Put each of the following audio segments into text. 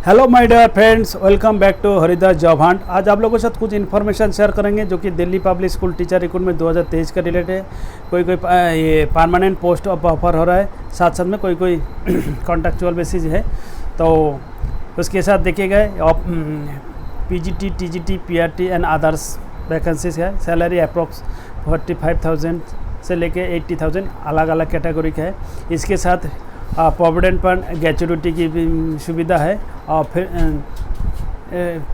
Hello my dear friends, welcome back to Haridas job hunt. आज आप लोगों के साथ कुछ इन्फॉर्मेशन शेयर करेंगे जो कि Delhi public school teacher recruitment 2023 का रिलेटेड है। कोई ये परमानेंट पोस्ट ऑफर हो रहा है, साथ साथ में कोई कॉन्ट्रैक्चुअल बेसिस है। तो उसके साथ देखिएगा PGT, TGT, PRT and others vacancies है। सैलरी अप्रॉक्स 45,000 से लेके 80,000 अलग अलग कैटेगरी का है। इसके साथ प्रोविडेंट फंड ग्रेच्युटी की भी सुविधा है और फिर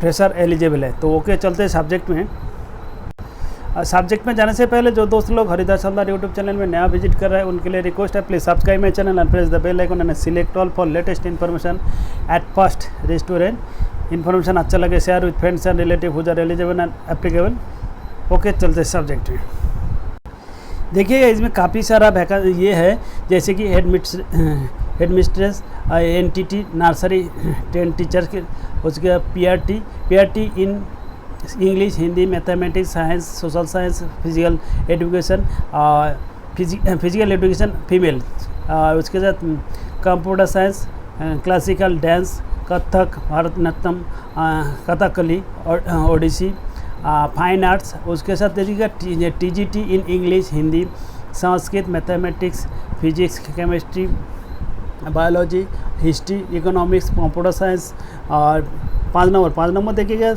फ्रेशर एलिजिबल है। तो ओके, चलते हैं सब्जेक्ट में। सब्जेक्ट में जाने से पहले जो दोस्त लोग हरिदास हल्दार यूट्यूब चैनल में नया विजिट कर रहे हैं उनके लिए रिक्वेस्ट है, please subscribe my channel and press the bell icon and select all for latest information at first restaurant. Information अच्छा लगे share with friends and relative whose are eligible and applicable. Okay, चलते हैं subject में। देखिएगा इसमें काफ़ी सारा ये है, जैसे कि हेडमिस्ट्रेस, एनटीटी, नर्सरी 10 टीचर्स के, उसके PRT in English, Hindi, mathematics, science, social science, physical education, physical education female, उसके साथ computer science, classical dance, Kathak, Bharatanatyam, Kathakali और ओडिसी, फाइन आर्ट्स। उसके साथ देखिएगा TGT in English, Hindi, Sanskrit, mathematics, physics, chemistry, biology, history, economics, computer science. और 5 number देखिएगा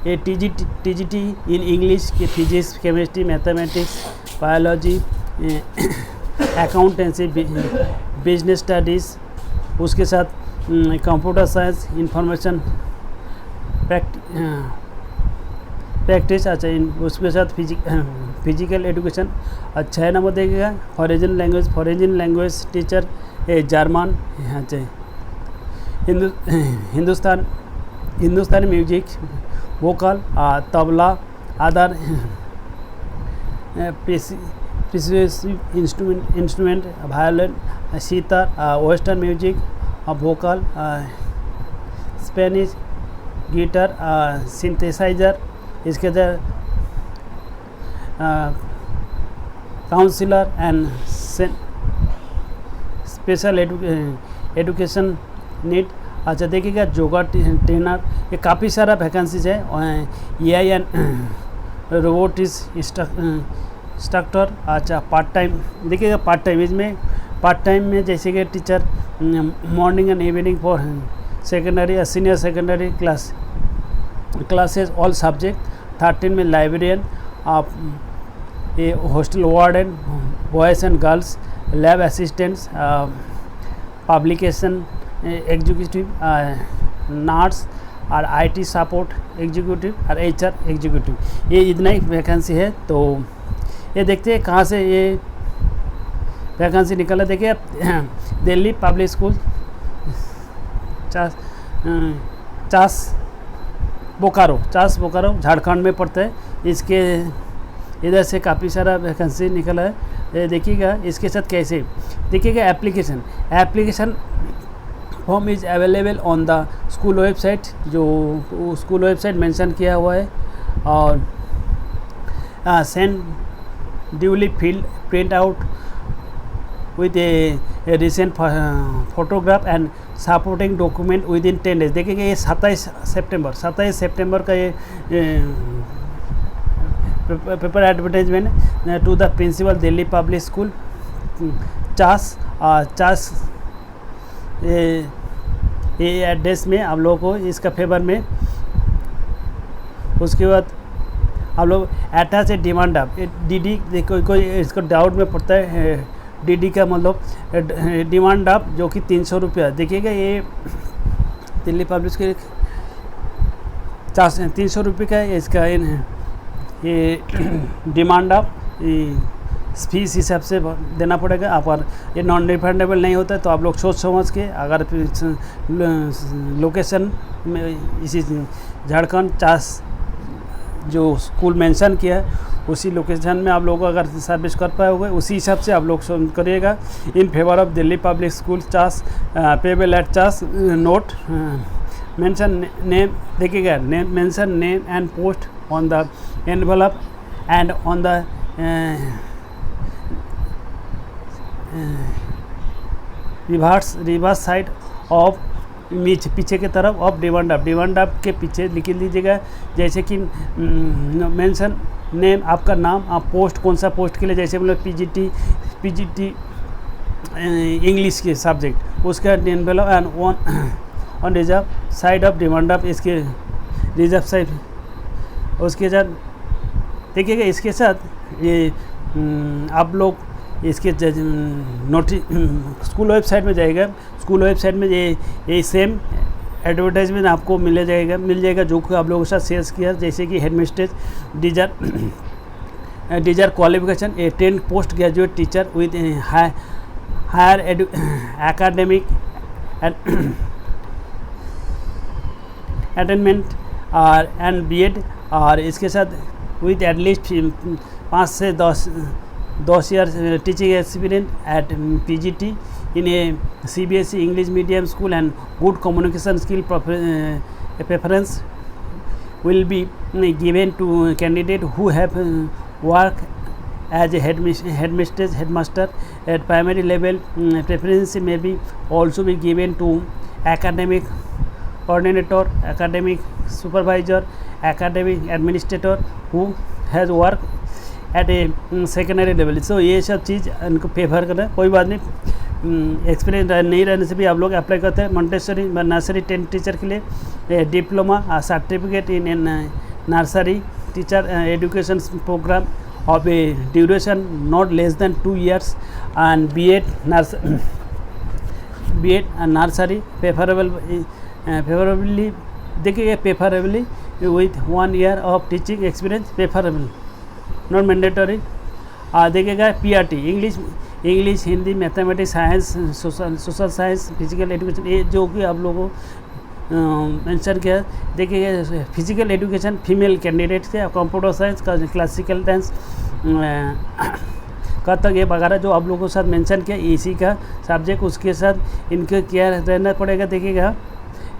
ये टीजीटी इन इंग्लिश की physics, chemistry, mathematics, biology, accountancy, business studies. उसके साथ कंप्यूटर साइंस, इंफॉर्मेशन प्रैक्टिस। अच्छा, उसके साथ फिजिकल एजुकेशन। 6 नंबर देखिएगा फॉरेन लैंग्वेज टीचर, जर्मन। अच्छा, Hindustani music, vocal, tabla, other instrument, violin, sitar, western music, vocal, Spanish, guitar, synthesizer. इसके अंदर counsellor and special education need. अच्छा, देखिएगा योगा ट्रेनर। ये काफ़ी सारा वैकेंसीज है। AI and robotics instructor. अच्छा, पार्ट टाइम देखिएगा, पार्ट टाइम इसमें पार्ट टाइम में जैसे कि teacher morning and evening for secondary या senior secondary classes all subject. 13 में लाइब्रेरियन, ये hostel warden, boys and girls, lab assistants, publication executive, nurse और आईटी सपोर्ट एग्जीक्यूटिव और एचआर एग्जीक्यूटिव। ये इतना ही वैकेंसी है। तो ये देखते हैं कहाँ से ये वैकेंसी निकला। देखिए दिल्ली पब्लिक स्कूल चास बोकारो झारखंड में पड़ता है। इसके इधर से काफ़ी सारा वैकेंसी निकला है। ये देखिएगा इसके साथ कैसे देखिएगा application form is available on the school website, जो स्कूल वेबसाइट मेंशन किया हुआ है। और send duly field print out with a recent photograph and supporting document within 10 days। देखिए ये 27 सितंबर का ये paper advertisement to the principal Delhi public school Chas ये एड्रेस में आप लोगों को इसका फेवर में। उसके बाद आप लोग अटैच ए डिमांड आप डीडी, कोई इसको डाउट में पड़ता है। डीडी का मतलब डिमांड आप जो कि 300 रुपया। देखिएगा ये दिल्ली पब्लिक के 300 रुपये का इसका ये डिमांड आप फीस हिसाब से देना पड़ेगा। आप और ये नॉन रिफंडेबल नहीं होता है, तो आप लोग सोच समझ के अगर लोकेशन में इसी झारखंड चास जो स्कूल मेंशन किया है उसी लोकेशन में आप लोग अगर सर्विस कर पाए होंगे उसी हिसाब से आप लोग करिएगा। In favour of Delhi public school Chas payable at Chas note mention name. देखिएगा mention name and post on the envelope and on the reverse side of पीछे की तरफ ऑफ डिमांड ड्राफ्ट के पीछे लिख लीजिएगा। जैसे कि मेंशन नेम, आपका नाम, आप पोस्ट कौन सा पोस्ट के लिए, जैसे मतलब पीजीटी इंग्लिश के सब्जेक्ट, उसका envelope and on reserve side of demand draft, इसके रिजर्व साइड। उसके साथ देखिएगा, इसके साथ ये आप लोग इसके स्कूल वेबसाइट में जाएगा। स्कूल वेबसाइट में ये सेम एडवर्टाइजमेंट आपको मिल जाएगा जो कि आप लोगों के साथ शेयर किया। जैसे कि headmistress desire qualification a 10 post graduate teacher with higher academic attainment और एंड बीएड, और इसके साथ विद एटलीस्ट 5 से 10 year teaching experience at PGT in a CBSE English medium school and good communication skill preference will be given to candidate who have worked as a headmaster at primary level. Preference may be also be given to academic coordinator, academic supervisor, academic administrator who has worked at a secondary level. So ये सब चीज़ इनको favour करना, कोई बात नहीं, experience नहीं रहने से भी आप लोग अप्लाई करते हैं। मॉन्टेसरी नर्सरी 10 टीचर के लिए diploma certificate in nursery teacher education programme of a duration not less than 2 years and BEd nursery favourably देखिए, preferably with 1 year of teaching experience, preferable not mandatory. देखिएगा PRT English Hindi mathematics science social science physical education, ये जो कि आप लोगों को mention किया। देखिए फिजिकल एजुकेशन फीमेल कैंडिडेट से, कंप्यूटर साइंस का, क्लासिकल डांस कथक ये वगैरह जो आप लोगों के साथ मेंशन किया, इसी का सब्जेक्ट उसके साथ इनके क्या रहना पड़ेगा। देखिएगा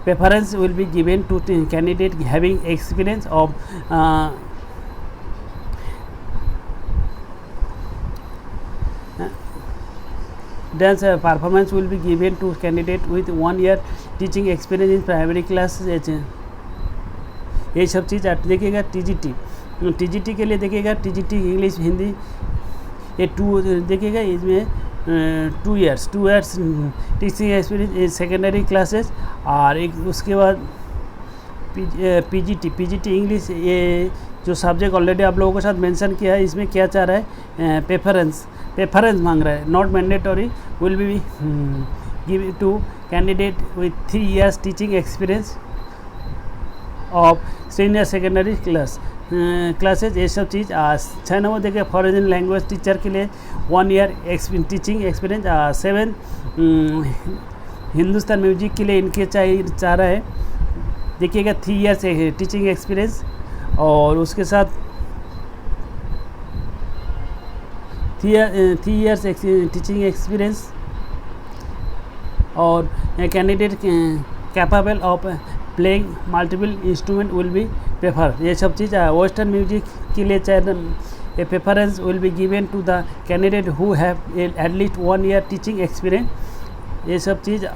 preference will be given to candidate having experience of dance performance will be given to candidate with 1 year teaching experience in primary class। ये सब चीज़ देखिएगा। टीजीटी के लिए देखिएगा, टीजीटी इंग्लिश हिंदी ये 2 देखिएगा, इसमें 2 years teaching experience secondary classes. और एक उसके बाद पीजीटी इंग्लिश, ये जो सब्जेक्ट ऑलरेडी आप लोगों के साथ मेंशन किया है, इसमें क्या चाह रहा है, प्रेफरेंस मांग रहा है, not mandatory, will be give to candidate with 3 years teaching experience of senior secondary classes. ये सब चीज़ 6 नंबर देखिए, फॉरेन लैंग्वेज टीचर के लिए 1 year teaching experience. 7 Hindustan music के लिए इनके चाह रहा है, देखिएगा 3 years टीचिंग एक्सपीरियंस। और उसके साथ 3 years टीचिंग एक्सपीरियंस और candidate capable of playing multiple instrument will be prefer. ये सब चीज़ वेस्टर्न म्यूजिक के लिए a preference will be given to the candidate who have at least 1 year teaching experience. ये सब चीज़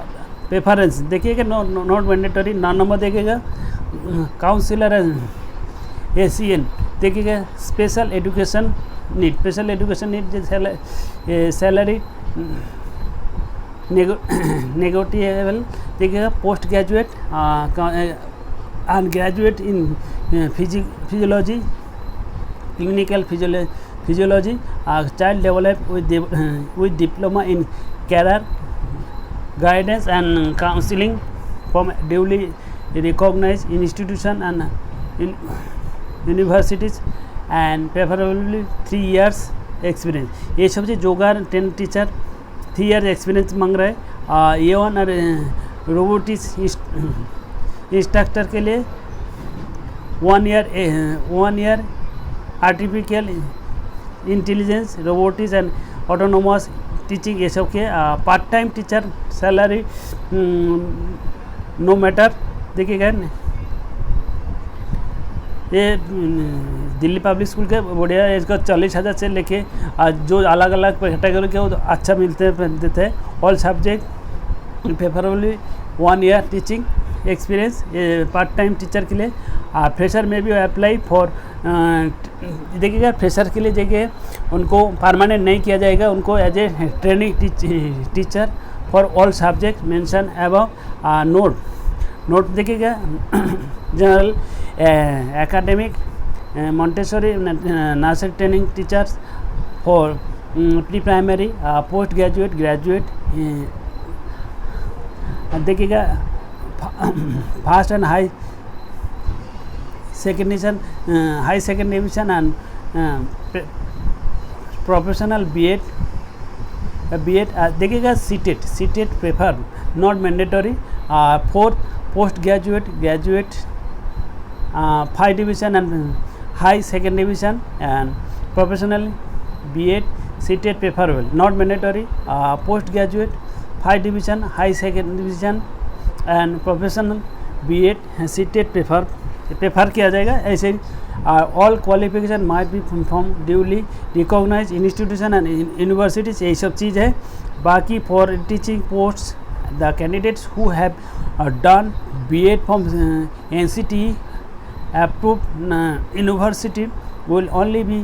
प्रेफरेंस देखिएगा, नॉट मैंडेटरी। 9 नंबर देखिएगा काउंसिलर ACN देखिएगा, special education need salary negotiable. देखिएगा post graduate and graduate in physiology, clinical physiology, child develop with diploma in career guidance and counselling from duly recognised institution and universities and preferably 3 years experience. ये सब चीज़ जोगार 10 teacher 3 years experience मांग रहा है। ये one और robotics instructor के लिए 1 year artificial intelligence robotics and autonomous teaching. ये सब के part time teacher salary no matter. देखिएगा ये दिल्ली पब्लिक स्कूल के बढ़िया, इसका 40,000 से लेके जो अलग अलग कैटेगरी के वो अच्छा देते हैं। All subject preferably 1 year teaching experience ये पार्ट टाइम टीचर के लिए। फ्रेशर में भी अप्लाई फॉर, देखिएगा फ्रेशर के लिए देखिए उनको परमानेंट नहीं किया जाएगा, उनको as a training teacher for all subject mention above. Note देखिएगा general academic Montessori nursery training teachers for pre primary post graduate graduate. देखिएगा first and high second division, high second division and professional BEd. देखिएगा CTET prefer not mandatory for post graduate graduate 5 division and high second division and professional BEd CTET preferable not mandatory post graduate 5 division high second division and professional BEd CTET prefer किया जाएगा। ऐसे all qualification might be from duly recognise institution and universities, यही सब चीज़ है। बाकी for teaching post the candidates who have done BEd फ्रॉम NCTE approved university will only be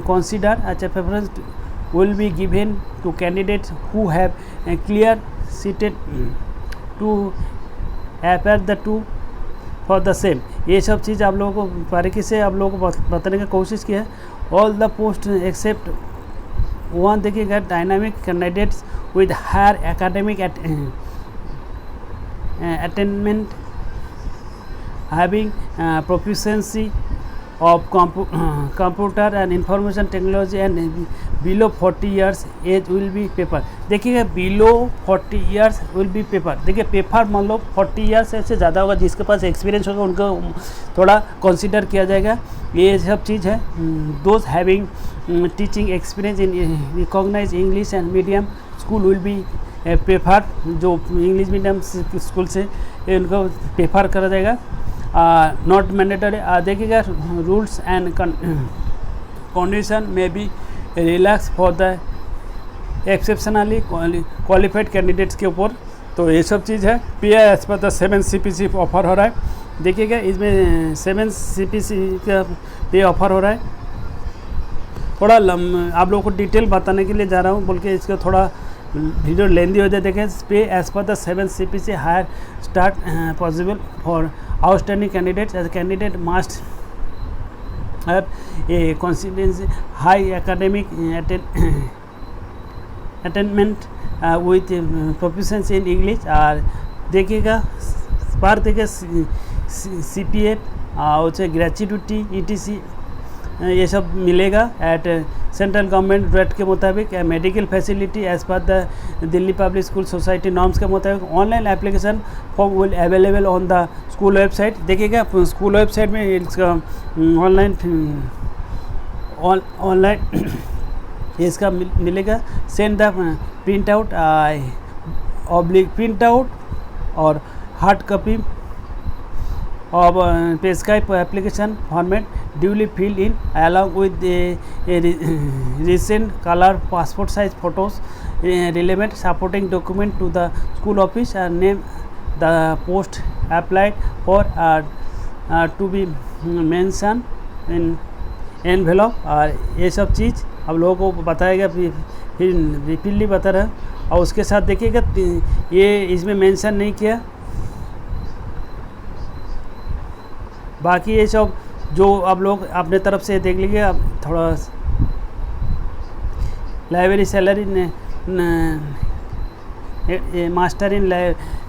considered as a preference will be given to candidates who have clear seated to appear the two for the same। ये सब चीज़ आप लोगों को बारीकी से आप लोगों को बताने की कोशिश की है। All the post except one, देखिएगा dynamic candidates with higher academic attainment having proficiency of computer and information technology and below 40 years age will be paper। देखिएगा below 40 years will be paper। देखिए पेपर मान लो 40 years से ज़्यादा होगा, जिसके पास experience होगा उनको थोड़ा कंसिडर किया जाएगा। ये सब चीज़ है। Those having teaching experience in recognise English and medium school will be prefer, जो इंग्लिश मीडियम स्कूल से उनको प्रेफर करा जाएगा। नॉट मैंडेटरी, देखिएगा रूल्स एंड कंडीशन में be relax for the exceptionally qualified candidates के ऊपर। तो ये सब चीज़ है। पे as per the 7 CPC offer हो रहा है। देखिएगा इसमें 7 CPC का पे ऑफर हो रहा है। थोड़ा आप लोगों को डिटेल बताने के लिए जा रहा हूँ, बोल के इसका थोड़ा वीडियो लेंदी हो जाए। देखें pay as per the 7 CPC higher start possible for outstanding candidates as candidate must have a consistency high academic attainment with proficiency in English. और देखिएगा पर देखिए CPF उसे ग्रेचुइटी ETC ये सब मिलेगा एट सेंट्रल गवर्नमेंट रेट के मुताबिक। Medical facility as per the Delhi public school society norms के मुताबिक। Online application form will available on the school website. देखिएगा स्कूल वेबसाइट में इसका ऑनलाइन इसका मिलेगा। Send the print out print out और hard copy of prescribed application format duly filled in along with a recent color passport size photos, relevant supporting document to the school office and name the post applied for to be mentioned in envelope। और ये सब चीज़ अब लोगों को बताएगा, फिर repeatedly बता रहा है। और उसके साथ देखिएगा ये इसमें मेंशन नहीं किया। बाकी ये सब जो आप लोग अपने तरफ से देख लीजिए। अब थोड़ा library salary master in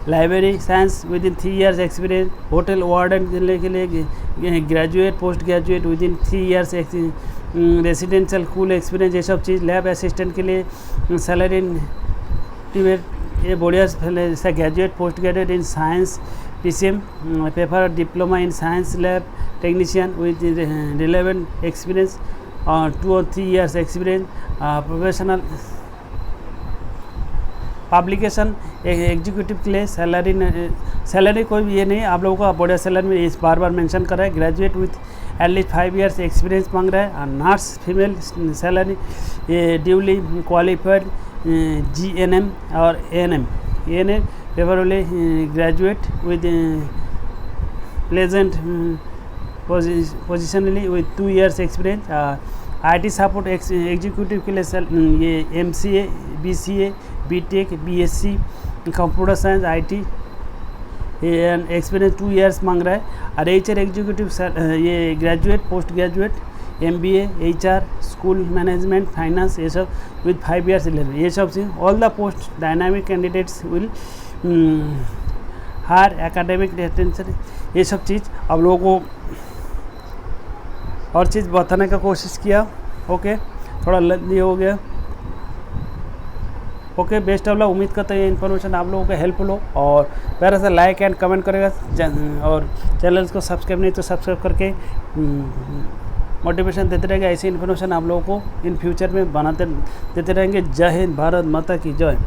library science with in 3 years experience. Hotel warden के लिए graduate post graduate with in 3 years residential school experience, ये सब चीज़। लैब असिस्टेंट के लिए सैलरी ये बढ़िया जैसा graduate post graduate in science PCM paper diploma in science lab technician with relevant experience 2 or 3 years experience. Professional publication executive के लिए salary कोई भी ये नहीं, आप लोगों को बढ़िया सैलरी में इस बार मेंशन कर रहा है। Graduate with at least 5 years experience मांग रहा है। Nurse female salary duly qualified GNM और ANM ENA preferably graduate with pleasant positionally with 2 years experience। IT support executive के लिए ये MCA BCA BTech BSc computer science IT experience 2 years मांग रहा है। और HR एग्जीक्यूटिव ये graduate post graduate MBA HR school management finance ये सब विद 5 years ये सब चीज़। All the post dynamic candidates will higher academic attention ये सब चीज़ अब लोगों को और चीज़ बताने का कोशिश किया। ओके थोड़ा लेंदी हो गया। Okay best of luck. उम्मीद करता है ये इन्फॉर्मेशन आप लोगों को हेल्पफुल हो और प्यारा सा लाइक एंड कमेंट करेगा और चैनल को सब्सक्राइब नहीं तो सब्सक्राइब करके मोटिवेशन देते रहेंगे। ऐसी इन्फॉर्मेशन आप लोगों को इन फ्यूचर में बनाते देते रहेंगे। जय हिंद, भारत माता की जय।